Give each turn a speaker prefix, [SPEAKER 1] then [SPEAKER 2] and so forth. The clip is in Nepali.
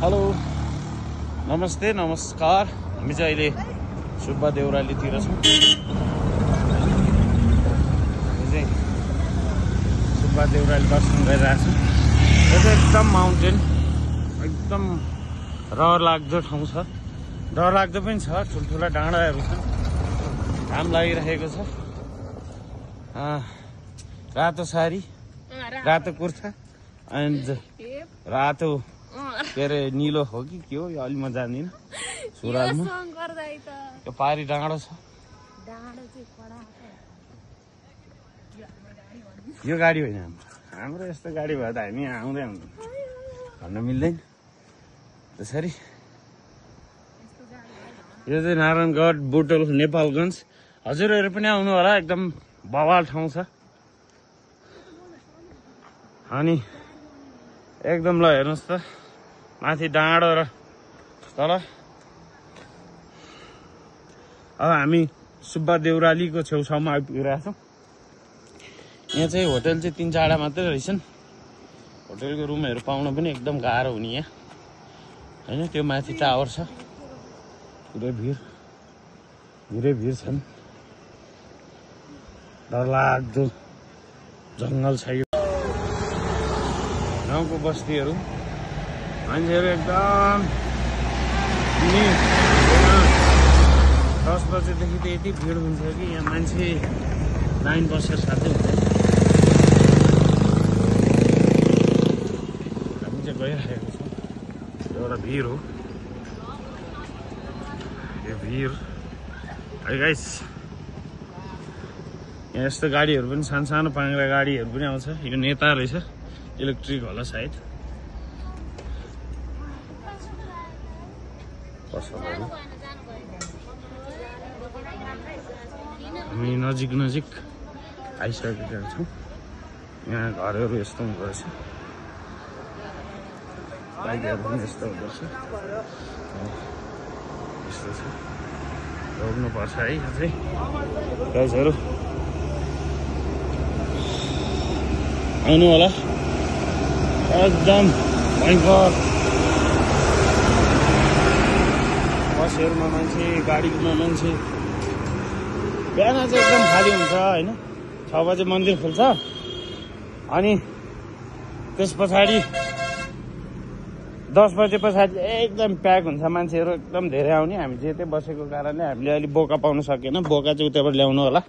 [SPEAKER 1] हेलो नमस्ते नमस्कार हामी चाहिँ अहिले सुब्बा देउरालीतिर छौँ। सुब्बा देउराली दर्शन गरिरहेको छौँ। यो चाहिँ एकदम माउन्टेन एकदम रहर लाग्दो ठाउँ छ। डर लाग्दो पनि छ, ठुल्ठुला डाँडाहरू छन्, घाम लागिरहेको छ। रातो साडी, रातो कुर्ता एन्ड रातो के अरे निलो हो कि के हो यो अलि म जान्दिनँ। सुरुवालमा यो पारी डाँडो छ। यो गाडी होइन हाम्रो यस्तो गाडी भए त हामी आउँदै आउँदैन भन्न मिल्दैन त्यसरी। यो चाहिँ नारायणगढ बुटोल नेपालगञ्ज। हजुरहरू पनि आउनु होला, एकदम बवाल ठाउँ छ। अनि एकदम ल हेर्नुहोस् त माथि डाँडो र तल। अब हामी सुब्बा देउरालीको छेउछाउमा आइपुगिरहेको छौँ। यहाँ चाहिँ होटल चाहिँ 3-4 मात्रै रहेछन्। होटलको रुमहरू पाउन पनि एकदम गाह्रो हुने यहाँ होइन। त्यो माथि टावर छ, पुरै भिड छन्। डरलाग्दो जङ्गल छ यो। गाउँको बस्तीहरू मान्छेहरू एकदम 10 बजेदेखि त यति भिड हुन्छ कि यहाँ मान्छे लाइन बसेर साथै हुँदैन। हामी चाहिँ गइरहेको छौँ। एउटा भिर हो यो भिर। है गाइस, यहाँ यस्तो गाडीहरू पनि सानो पाङ्ग्रा गाडीहरू पनि आउँछ। यो नेता रहेछ, इलेक्ट्रिक होला सायद। पसलहरू हामी नजिक आइसकेका छौँ। यहाँ घरहरू यस्तो हुँदो रहेछ, बाइकहरू पनि यस्तो हुँदो रहेछ। यस्तो छ, रोक्नुपर्छ है अझै गाइजहरू। आउनु होला, एकदम भयङ्कर। बसहरूमा मान्छे, गाडीमा मान्छे। बिहान चाहिँ एकदम खाली हुन्छ होइन। 6 बजे मन्दिर खुल्छ अनि त्यस पछाडि 10 बजे पछाडि एकदम प्याक हुन्छ, मान्छेहरू एकदम धेरै आउने। हामी जेतै बसेको कारणले हामीले अहिले बोका पाउन सकेन। बोका चाहिँ उताबाट ल्याउनु होला।